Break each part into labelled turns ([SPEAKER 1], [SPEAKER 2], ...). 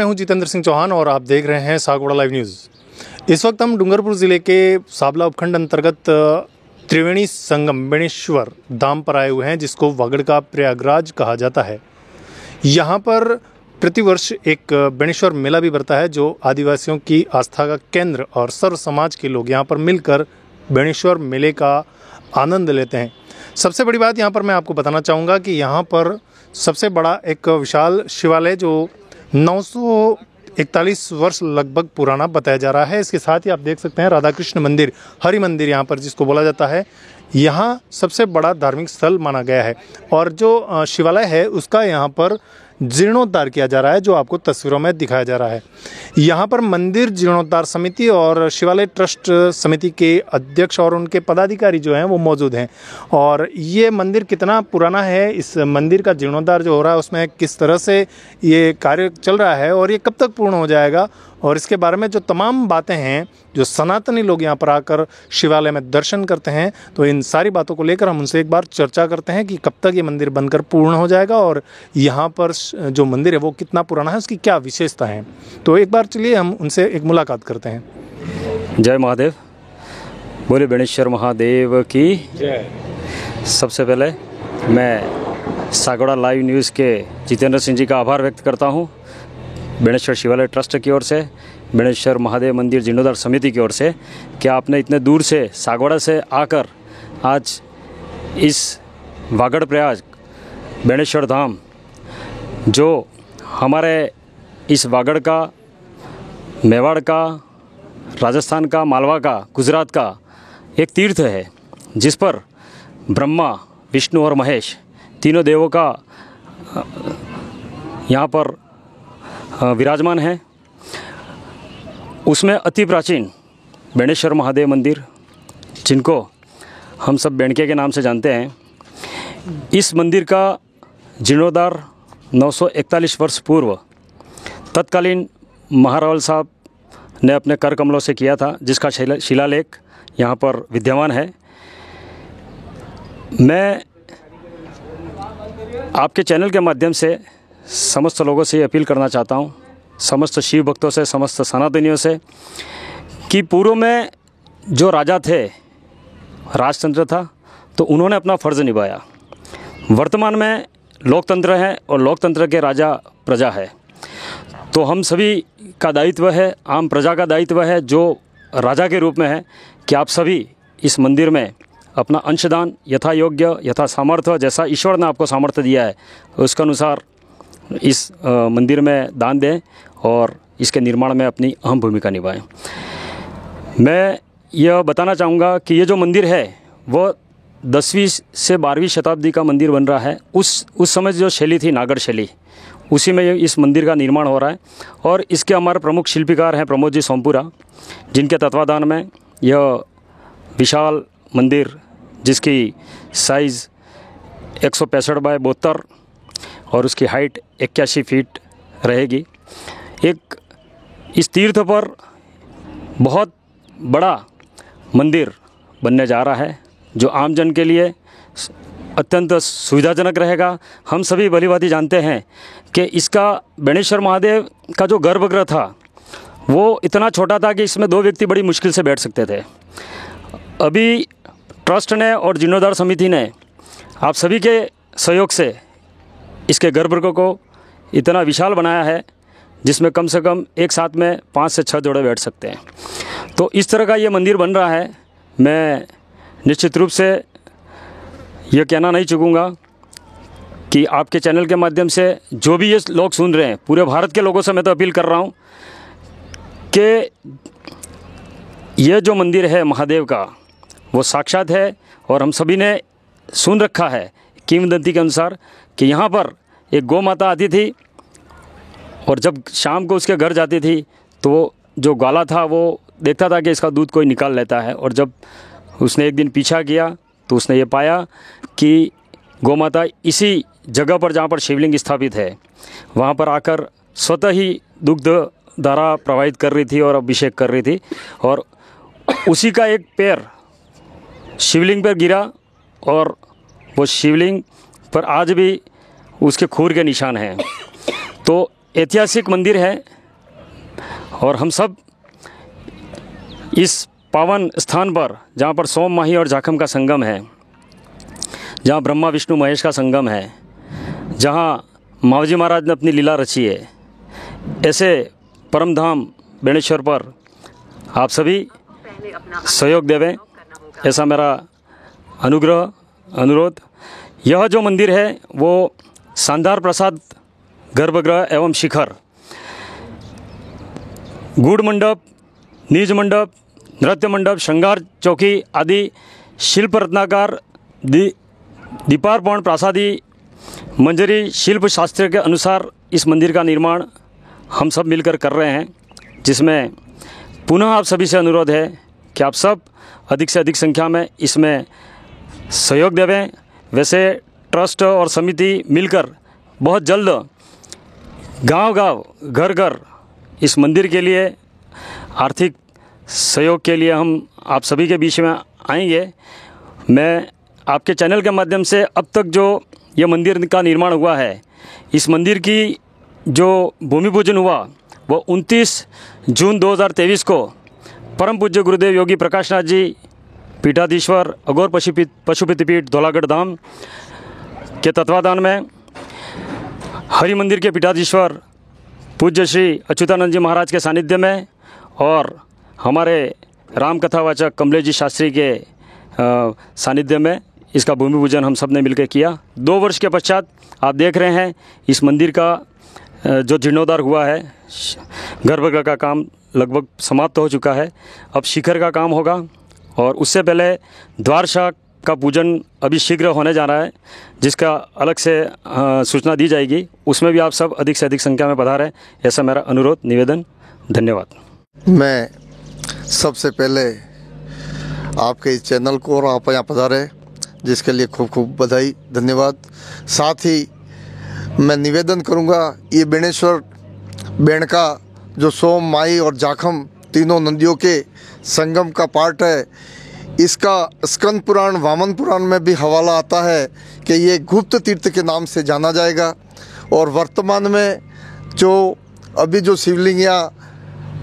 [SPEAKER 1] मैं हूं जितेंद्र सिंह चौहान और आप देख रहे हैं सागवाड़ा लाइव न्यूज़। इस वक्त हम डूंगरपुर ज़िले के साबला उपखंड अंतर्गत त्रिवेणी संगम बेणेश्वर धाम पर आए हुए हैं, जिसको वागड़ का प्रयागराज कहा जाता है। यहाँ पर प्रतिवर्ष एक बेणेश्वर मेला भी बढ़ता है, जो आदिवासियों की आस्था का केंद्र और सर्व समाज के लोग यहाँ पर मिलकर बेणेश्वर मेले का आनंद लेते हैं। सबसे बड़ी बात यहाँ पर मैं आपको बताना चाहूँगा कि यहाँ पर सबसे बड़ा एक विशाल शिवालय जो 941 वर्ष लगभग पुराना बताया जा रहा है। इसके साथ ही आप देख सकते हैं राधा कृष्ण मंदिर, हरि मंदिर यहाँ पर जिसको बोला जाता है, यहाँ सबसे बड़ा धार्मिक स्थल माना गया है। और जो शिवालय है उसका यहाँ पर जीर्णोद्धार किया जा रहा है, जो आपको तस्वीरों में दिखाया जा रहा है। यहाँ पर मंदिर जीर्णोद्धार समिति और शिवालय ट्रस्ट समिति के अध्यक्ष और उनके पदाधिकारी जो हैं वो मौजूद हैं। और ये मंदिर कितना पुराना है, इस मंदिर का जीर्णोद्धार जो हो रहा है उसमें किस तरह से ये कार्य चल रहा है और ये कब तक पूर्ण हो जाएगा, और इसके बारे में जो तमाम बातें हैं जो सनातनी लोग यहाँ पर आकर शिवालय में दर्शन करते हैं, तो इन सारी बातों को लेकर हम उनसे एक बार चर्चा करते हैं कि कब तक ये मंदिर बनकर पूर्ण हो जाएगा और यहाँ पर जो मंदिर है वो कितना पुराना है, उसकी क्या विशेषता है। तो एक बार चलिए हम उनसे एक मुलाकात करते हैं।
[SPEAKER 2] जय महादेव, बोले बेणेश्वर महादेव की
[SPEAKER 1] जय।
[SPEAKER 2] सबसे पहले मैं सागवाड़ा लाइव न्यूज़ के जितेंद्र सिंह जी का आभार व्यक्त करता हूँ, बेणेश्वर शिवालय ट्रस्ट की ओर से, बेणेश्वर महादेव मंदिर जीर्णोद्धार समिति की ओर से, कि आपने इतने दूर से सागवाड़ा से आकर आज इस वागड़ प्रयाग बेणेश्वर धाम, जो हमारे इस वागड़ का, मेवाड़ का, राजस्थान का, मालवा का, गुजरात का एक तीर्थ है, जिस पर ब्रह्मा, विष्णु और महेश तीनों देवों का यहाँ पर विराजमान है। उसमें अति प्राचीन बेणेश्वर महादेव मंदिर, जिनको हम सब बेणके के नाम से जानते हैं, इस मंदिर का जीर्णोद्धार 941 वर्ष पूर्व तत्कालीन महारावल साहब ने अपने कर कमलों से किया था, जिसका शिलालेख यहाँ पर विद्यमान है। मैं आपके चैनल के माध्यम से समस्त लोगों से ये अपील करना चाहता हूँ, समस्त शिव भक्तों से, समस्त सनातनियों से, कि पूर्व में जो राजा थे, राजतंत्र था, तो उन्होंने अपना फ़र्ज़ निभाया। वर्तमान में लोकतंत्र है और लोकतंत्र के राजा प्रजा है, तो हम सभी का दायित्व है, आम प्रजा का दायित्व है, जो राजा के रूप में है, कि आप सभी इस मंदिर में अपना अंशदान यथा योग्य, यथा सामर्थ्य, जैसा ईश्वर ने आपको सामर्थ्य दिया है उसके अनुसार इस मंदिर में दान दें और इसके निर्माण में अपनी अहम भूमिका निभाएं। मैं यह बताना चाहूँगा कि ये जो मंदिर है वो 10वीं से 12वीं शताब्दी का मंदिर बन रहा है। उस समय जो शैली थी, नागड़ शैली, उसी में इस मंदिर का निर्माण हो रहा है। और इसके हमारे प्रमुख शिल्पकार हैं प्रमोद जी सोमपुरा, जिनके तत्वाधान में यह विशाल मंदिर, जिसकी साइज़ 165 बाय 72 और उसकी हाइट 81 फीट रहेगी, एक इस तीर्थ पर बहुत बड़ा मंदिर बनने जा रहा है, जो आमजन के लिए अत्यंत सुविधाजनक रहेगा। हम सभी भलीभांति जानते हैं कि इसका बेणेश्वर महादेव का जो गर्भगृह था वो इतना छोटा था कि इसमें 2 व्यक्ति बड़ी मुश्किल से बैठ सकते थे। अभी ट्रस्ट ने और जीर्णोद्धार समिति ने आप सभी के सहयोग से इसके गर्भगृह को इतना विशाल बनाया है, जिसमें कम से कम एक साथ में 5 से 6 जोड़े बैठ सकते हैं। तो इस तरह का ये मंदिर बन रहा है। मैं निश्चित रूप से ये कहना नहीं चूकूँगा कि आपके चैनल के माध्यम से जो भी ये लोग सुन रहे हैं, पूरे भारत के लोगों से मैं तो अपील कर रहा हूँ कि ये जो मंदिर है महादेव का, वो साक्षात है। और हम सभी ने सुन रखा है किंवदंती के अनुसार कि यहाँ पर एक गौ माता आती थी और जब शाम को उसके घर जाती थी तो वो जो ग्वाला था वो देखता था कि इसका दूध कोई निकाल लेता है। और जब उसने एक दिन पीछा किया तो उसने ये पाया कि गौ माता इसी जगह पर, जहाँ पर शिवलिंग स्थापित है, वहाँ पर आकर स्वतः ही दुग्ध धारा प्रवाहित कर रही थी और अभिषेक कर रही थी। और उसी का एक पैर शिवलिंग पर गिरा और वो शिवलिंग पर आज भी उसके खूर के निशान हैं। तो ऐतिहासिक मंदिर है। और हम सब इस पावन स्थान पर, जहाँ पर सोम, माही और जाखम का संगम है, जहाँ ब्रह्मा विष्णु महेश का संगम है, जहाँ मावजी महाराज ने अपनी लीला रची है, ऐसे परम धाम बेणेश्वर पर आप सभी सहयोग देवें, ऐसा मेरा अनुरोध। यह जो मंदिर है वो शानदार प्रसाद गर्भगृह एवं शिखर, गूढ़ मंडप, निज मंडप, नृत्य मंडप, श्रृंगार चौकी आदि शिल्प रत्नाकार दीपार्पण प्रासादी मंजरी शिल्प शास्त्र के अनुसार इस मंदिर का निर्माण हम सब मिलकर कर रहे हैं, जिसमें पुनः आप सभी से अनुरोध है कि आप सब अधिक से अधिक संख्या में इसमें सहयोग देवें। वैसे ट्रस्ट और समिति मिलकर बहुत जल्द गांव-गांव, घर-घर इस मंदिर के लिए आर्थिक सहयोग के लिए हम आप सभी के बीच में आएंगे। मैं आपके चैनल के माध्यम से अब तक जो ये मंदिर का निर्माण हुआ है, इस मंदिर की जो भूमि पूजन हुआ वो 29 जून 2023 को परम पूज्य गुरुदेव योगी प्रकाशनाथ जी पीठाधीश्वर अघोर पशुपतिपीठ धौलागढ़ धाम के तत्वाधान में, हरि मंदिर के पीठाधीश्वर पूज्य श्री अच्युतानंद जी महाराज के सानिध्य में और हमारे राम कथावाचक कमलेश जी शास्त्री के सानिध्य में इसका भूमि पूजन हम सब ने मिलकर किया। 2 वर्ष के पश्चात आप देख रहे हैं इस मंदिर का जो जीर्णोद्धार हुआ है, गर्भगृह का काम लगभग समाप्त हो चुका है। अब शिखर का काम होगा और उससे पहले द्वारशाह का पूजन अभी शीघ्र होने जा रहा है, जिसका अलग से सूचना दी जाएगी। उसमें भी आप सब अधिक से अधिक संख्या में पधारें, ऐसा मेरा अनुरोध निवेदन। धन्यवाद।
[SPEAKER 3] मैं सबसे पहले आपके इस चैनल को और आप यहाँ पधारे जिसके लिए खूब खूब बधाई, धन्यवाद। साथ ही मैं निवेदन करूँगा, ये बेणेश्वर बेण का जो सोम, माही और जाखम तीनों नदियों के संगम का पार्ट है, इसका स्कंद पुराण, वामन पुराण में भी हवाला आता है कि ये गुप्त तीर्थ के नाम से जाना जाएगा। और वर्तमान में जो अभी जो शिवलिंग यहाँ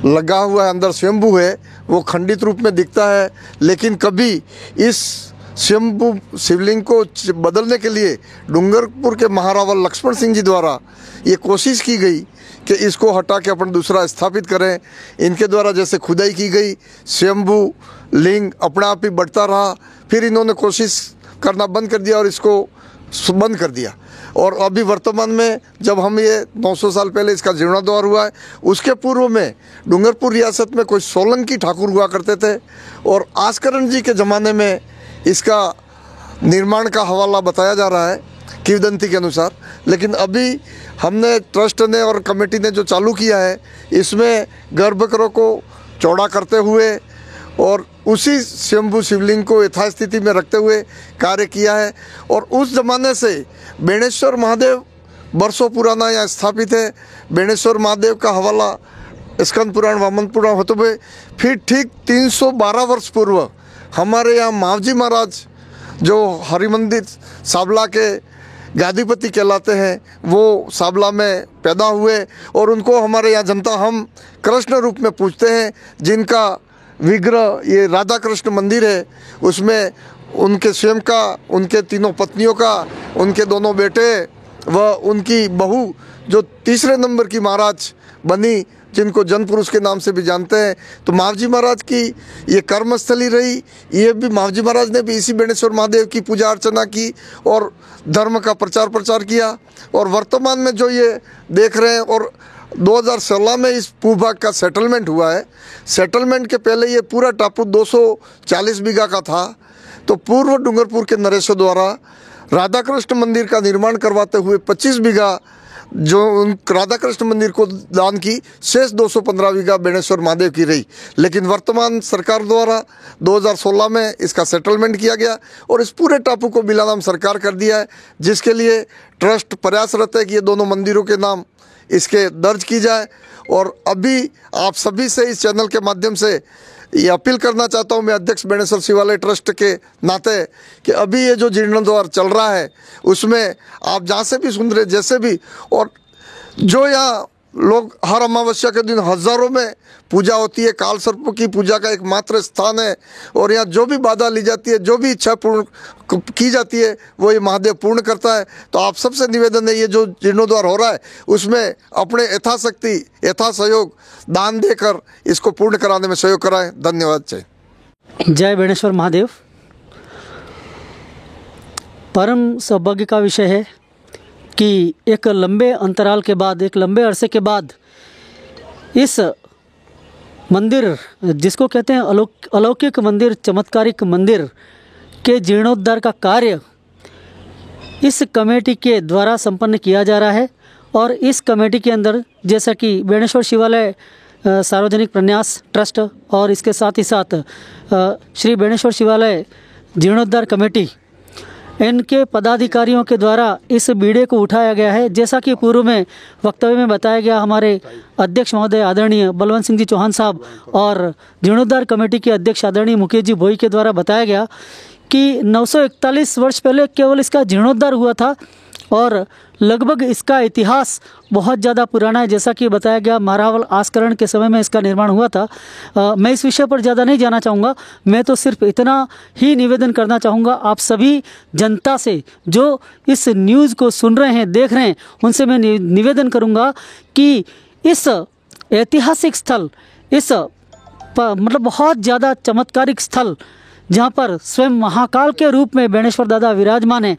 [SPEAKER 3] लगा हुआ है, अंदर स्वयंभू है, वो खंडित रूप में दिखता है, लेकिन कभी इस स्वयंभू शिवलिंग को बदलने के लिए डूंगरपुर के महारावल लक्ष्मण सिंह जी द्वारा ये कोशिश की गई कि इसको हटा के अपन दूसरा स्थापित करें। इनके द्वारा जैसे खुदाई की गई, स्वयंभू लिंग अपने आप ही बढ़ता रहा, फिर इन्होंने कोशिश करना बंद कर दिया और इसको बंद कर दिया। और अभी वर्तमान में जब हम ये 900 साल पहले इसका जीर्णोद्धार हुआ है, उसके पूर्व में डूंगरपुर रियासत में कोई सोलंकी ठाकुर हुआ करते थे और आस्करण जी के ज़माने में इसका निर्माण का हवाला बताया जा रहा है किंवदंती के अनुसार। लेकिन अभी हमने ट्रस्ट ने और कमेटी ने जो चालू किया है, इसमें गर्भगृह को चौड़ा करते हुए और उसी स्वयंभू शिवलिंग को यथास्थिति में रखते हुए कार्य किया है। और उस ज़माने से बेणेश्वर महादेव वर्षों पुराना यहाँ स्थापित है। बेणेश्वर महादेव का हवाला स्कंद पुराण, वामन पुराण होते हुए फिर ठीक 312 वर्ष पूर्व हमारे यहाँ मावजी महाराज जो हरि मंदिर साबला के गादीपति कहलाते हैं, वो साबला में पैदा हुए और उनको हमारे यहाँ जनता हम कृष्ण रूप में पूजते हैं। जिनका विग्रह ये राधा कृष्ण मंदिर है, उसमें उनके स्वयं का, उनके तीनों पत्नियों का, उनके दोनों बेटे व उनकी बहू जो 3रे नंबर की महाराज बनी, जिनको जन पुरुष के नाम से भी जानते हैं। तो मावजी महाराज की ये कर्मस्थली रही। ये भी मावजी महाराज ने भी इसी बेणेश्वर महादेव की पूजा अर्चना की और धर्म का प्रचार किया। और वर्तमान में जो ये देख रहे हैं, और 2016 में इस भूभाग का सेटलमेंट हुआ है। सेटलमेंट के पहले ये पूरा टापू 240 बीघा का था। तो पूर्व डूंगरपुर के नरेशों द्वारा राधा कृष्ण मंदिर का निर्माण करवाते हुए 25 बीघा जो राधा कृष्ण मंदिर को दान की, शेष 215 बीघा बेणेश्वर महादेव की रही। लेकिन वर्तमान सरकार द्वारा 2016 में इसका सेटलमेंट किया गया और इस पूरे टापू को बिलानाम सरकार कर दिया है, जिसके लिए ट्रस्ट प्रयासरत है कि ये दोनों मंदिरों के नाम इसके दर्ज की जाए। और अभी आप सभी से इस चैनल के माध्यम से ये अपील करना चाहता हूँ, मैं अध्यक्ष बेणेश्वर शिवालय ट्रस्ट के नाते, कि अभी ये जो जीर्णोद्धार चल रहा है उसमें आप जहाँ से भी सुन रहे, जैसे भी, और जो यहाँ लोग हर अमावस्या के दिन हजारों में पूजा होती है। काल सर्प की पूजा का एकमात्र स्थान है और यहाँ जो भी बाधा ली जाती है, जो भी इच्छा पूर्ण की जाती है, वो ये महादेव पूर्ण करता है। तो आप सबसे निवेदन है, ये जो जीर्णोद्धार हो रहा है उसमें अपने यथाशक्ति यथा सहयोग दान देकर इसको पूर्ण कराने में सहयोग कराएं। धन्यवाद।
[SPEAKER 4] जय बेणेश्वर महादेव। परम सौभाग्य का विषय है कि एक लंबे अंतराल के बाद, एक लंबे अरसे के बाद इस मंदिर, जिसको कहते हैं अलौकिक मंदिर, चमत्कारिक मंदिर के जीर्णोद्धार का कार्य इस कमेटी के द्वारा संपन्न किया जा रहा है। और इस कमेटी के अंदर जैसा कि बेणेश्वर शिवालय सार्वजनिक प्रन्यास ट्रस्ट और इसके साथ ही साथ श्री बेणेश्वर शिवालय जीर्णोद्धार कमेटी, इनके पदाधिकारियों के द्वारा इस बीड़े को उठाया गया है। जैसा कि पूर्व में वक्तव्य में बताया गया, हमारे अध्यक्ष महोदय आदरणीय बलवंत सिंह जी चौहान साहब और जीर्णोद्धार कमेटी के अध्यक्ष आदरणीय मुकेश जी भोई के द्वारा बताया गया कि 941 वर्ष पहले केवल इसका जीर्णोद्धार हुआ था और लगभग इसका इतिहास बहुत ज़्यादा पुराना है। जैसा कि बताया गया, महारावल आस्करण के समय में इसका निर्माण हुआ था। मैं इस विषय पर ज़्यादा नहीं जाना चाहूँगा। मैं तो सिर्फ इतना ही निवेदन करना चाहूँगा आप सभी जनता से, जो इस न्यूज़ को सुन रहे हैं, देख रहे हैं, उनसे मैं निवेदन करूँगा कि इस ऐतिहासिक स्थल, इस मतलब बहुत ज़्यादा चमत्कारिक स्थल, जहाँ पर स्वयं महाकाल के रूप में बेणेश्वर दादा विराजमान है,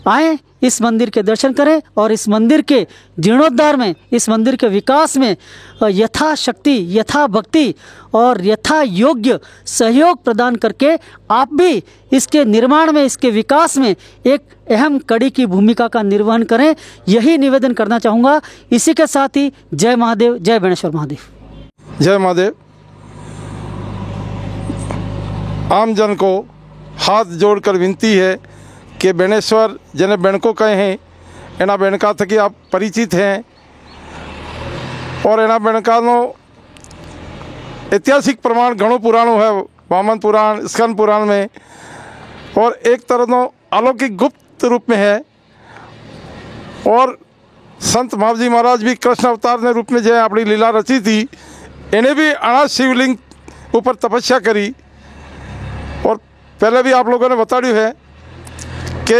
[SPEAKER 4] आए, इस मंदिर के दर्शन करें और इस मंदिर के जीर्णोद्धार में, इस मंदिर के विकास में यथाशक्ति, यथा भक्ति और यथा योग्य सहयोग प्रदान करके आप भी इसके निर्माण में, इसके विकास में एक अहम कड़ी की भूमिका का निर्वहन करें। यही निवेदन करना चाहूँगा। इसी के साथ ही जय महादेव, जय बेणेश्वर महादेव।
[SPEAKER 5] जय महादेव। आम जन को हाथ जोड़कर विनती है कि बेणेश्वर जने बेणको कहे हैं, एना बेणका थकी आप परिचित हैं और एना बेणकानो ऐतिहासिक प्रमाण घणो पुराणो है, वामन पुराण, स्कंद पुराण में, और एक तरहनो अलौकिक गुप्त रूप में है। और संत महाजी महाराज भी कृष्ण अवतार ने रूप में जो अपनी लीला रची थी, इन्हें भी 8 शिवलिंग ऊपर तपस्या करी। और पहले भी आप लोगों ने बताड़ू है कि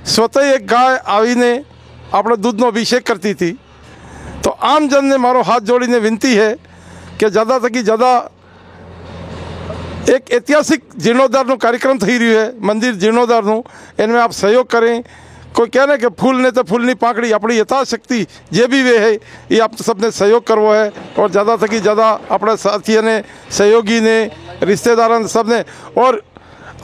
[SPEAKER 5] स्वतः एक गाय आवीने अपने दूध नो अभिषेक करती थी। तो आम जन ने मारो हाथ जोड़ीने विनती है कि ज़्यादा थकी ज़्यादा एक ऐतिहासिक जीर्णोद्धार कार्यक्रम थी रही है, मंदिर जीर्णोद्धार, इनमें आप सहयोग करें। कोई कह रहे कि फूल ने तो फूलनी पाकड़ी, अपनी यथाशक्ति जे भी वे है ये आप सबने सहयोग करवो है। और ज़्यादा थकी ज़्यादा अपने साथियों ने, सहयोगी ने, रिश्तेदारों ने, सब ने, और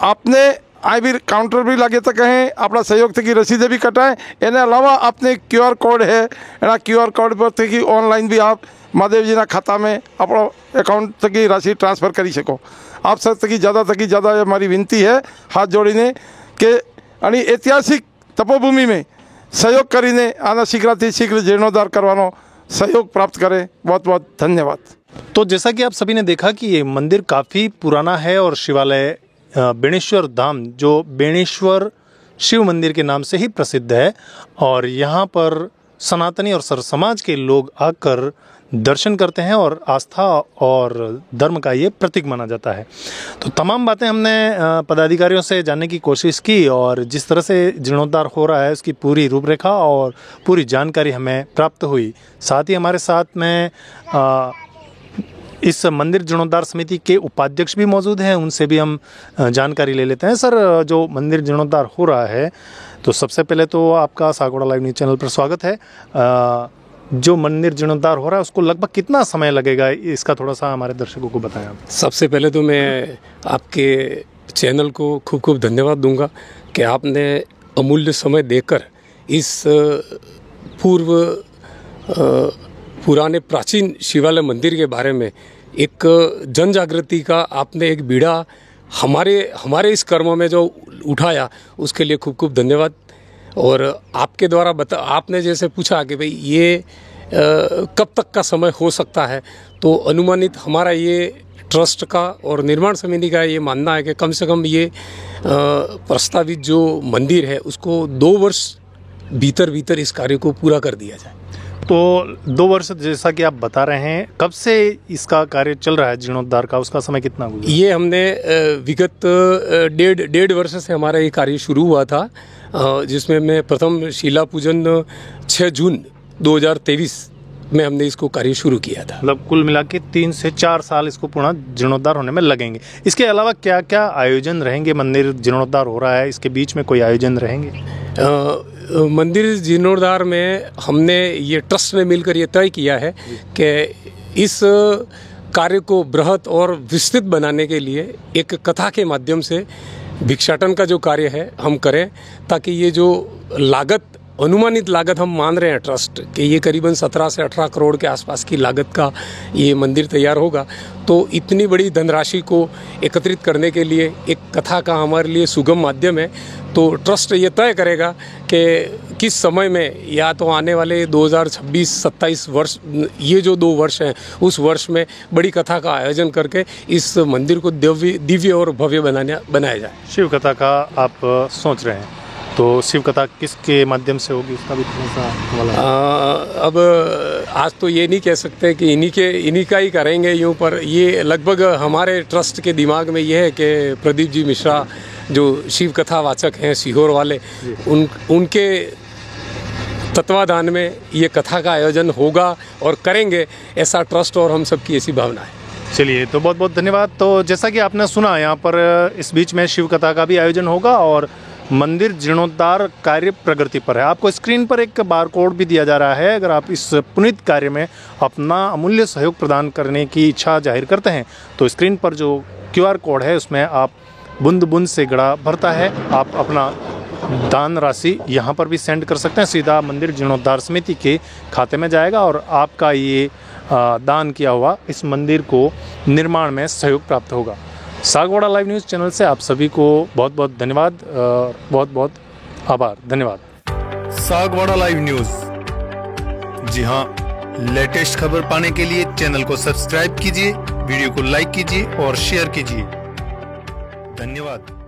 [SPEAKER 5] आपने आई भी काउंटर भी लगे तो कहें अपना सहयोग थकी रसीदें भी कटाएं। इन्हें अलावा आपने QR कोड है, एना QR कोड पर थकी ऑनलाइन भी आप महादेव जी ना खाता में अपना अकाउंट थकी राशि ट्रांसफर करी सको। आप सब थकी ज़्यादा हमारी विनती है हाथ जोड़ीने कि अणी ऐतिहासिक तपोभूमि में सहयोग करीने आना शीघ्र शीघ्र जीर्णोद्धार करवानो सहयोग प्राप्त करें। बहुत बहुत धन्यवाद।
[SPEAKER 1] तो जैसा कि आप सभी ने देखा कि ये मंदिर काफ़ी पुराना है और शिवालय बेणेश्वर धाम, जो बेणेश्वर शिव मंदिर के नाम से ही प्रसिद्ध है, और यहाँ पर सनातनी और सर समाज के लोग आकर दर्शन करते हैं और आस्था और धर्म का ये प्रतीक माना जाता है। तो तमाम बातें हमने पदाधिकारियों से जानने की कोशिश की और जिस तरह से जीर्णोद्धार हो रहा है उसकी पूरी रूपरेखा और पूरी जानकारी हमें प्राप्त हुई। साथ ही हमारे साथ में इस मंदिर जीर्णोद्धार समिति के उपाध्यक्ष भी मौजूद हैं, उनसे भी हम जानकारी ले लेते हैं। सर, जो मंदिर जीर्णोद्धार हो रहा है, तो सबसे पहले तो आपका सागवाड़ा लाइव न्यूज़ चैनल पर स्वागत है। जो मंदिर जीर्णोद्धार हो रहा है उसको लगभग कितना समय लगेगा, इसका थोड़ा सा हमारे दर्शकों को बताएं आप।
[SPEAKER 6] सबसे पहले तो मैं आपके चैनल को खूब खूब धन्यवाद दूंगा कि आपने अमूल्य समय देकर इस पुराने प्राचीन शिवालय मंदिर के बारे में एक जन जागृति का आपने एक बीड़ा हमारे इस कर्म में जो उठाया, उसके लिए खूब खूब धन्यवाद। और आपके द्वारा आपने जैसे पूछा कि भाई ये कब तक का समय हो सकता है, तो अनुमानित हमारा ये ट्रस्ट का और निर्माण समिति का ये मानना है कि कम से कम ये प्रस्तावित जो मंदिर है उसको 2 वर्ष भीतर इस कार्य को पूरा कर दिया जाए।
[SPEAKER 1] तो 2 वर्ष जैसा कि आप बता रहे हैं, कब से इसका कार्य चल रहा है जीर्णोद्धार का, उसका समय कितना हुआ?
[SPEAKER 6] ये हमने विगत डेढ़ वर्ष से हमारा ये कार्य शुरू हुआ था, जिसमें मैं प्रथम शिला पूजन 6 जून 2023 में हमने इसको कार्य शुरू किया था।
[SPEAKER 1] मतलब कुल मिला के 3 से 4 साल इसको पूर्ण जीर्णोद्धार होने में लगेंगे। इसके अलावा क्या क्या आयोजन रहेंगे? मंदिर जीर्णोद्धार हो रहा है, इसके बीच में कोई आयोजन रहेंगे?
[SPEAKER 6] मंदिर जीर्णोद्धार में हमने ये ट्रस्ट ने मिलकर ये तय किया है कि इस कार्य को बृहत और विस्तृत बनाने के लिए एक कथा के माध्यम से भिक्षाटन का जो कार्य है हम करें, ताकि ये जो लागत, अनुमानित लागत हम मान रहे हैं ट्रस्ट कि ये करीबन 17 से 18 करोड़ के आसपास की लागत का ये मंदिर तैयार होगा। तो इतनी बड़ी धनराशि को एकत्रित करने के लिए एक कथा का हमारे लिए सुगम माध्यम है। तो ट्रस्ट ये तय करेगा कि किस समय में, या तो आने वाले 2026-27 वर्ष, ये जो 2 वर्ष हैं, उस वर्ष में बड़ी कथा का आयोजन करके इस मंदिर को दिव्य और भव्य बनाया जाए।
[SPEAKER 1] शिव कथा का आप सोच रहे हैं, तो शिव कथा किसके माध्यम से होगी, उसका भी थोड़ा सा वाला?
[SPEAKER 6] अब आज तो ये नहीं कह सकते कि इन्हीं का ही करेंगे यूँ, पर ये लगभग हमारे ट्रस्ट के दिमाग में ये है कि प्रदीप जी मिश्रा जो शिव कथा वाचक हैं सीहोर वाले, उनके तत्वाधान में ये कथा का आयोजन होगा और करेंगे, ऐसा ट्रस्ट और हम सबकी ऐसी भावना है।
[SPEAKER 1] चलिए, तो बहुत बहुत धन्यवाद। तो जैसा कि आपने सुना, यहाँ पर इस बीच में शिव कथा का भी आयोजन होगा और मंदिर जीर्णोद्धार कार्य प्रगति पर है। आपको स्क्रीन पर एक बार कोड भी दिया जा रहा है। अगर आप इस पुनीत कार्य में अपना अमूल्य सहयोग प्रदान करने की इच्छा जाहिर करते हैं तो स्क्रीन पर जो QR कोड है उसमें आप बूंद बूंद से गड़ा भरता है, आप अपना दान राशि यहाँ पर भी सेंड कर सकते हैं। सीधा मंदिर जीर्णोद्धार समिति के खाते में जाएगा और आपका ये दान किया हुआ इस मंदिर को निर्माण में सहयोग प्राप्त होगा। सागवाड़ा लाइव न्यूज़ चैनल से आप सभी को बहुत बहुत धन्यवाद, बहुत बहुत आभार। धन्यवाद।
[SPEAKER 7] सागवाड़ा लाइव न्यूज़, जी हाँ, लेटेस्ट खबर पाने के लिए चैनल को सब्सक्राइब कीजिए, वीडियो को लाइक कीजिए और शेयर कीजिए। धन्यवाद।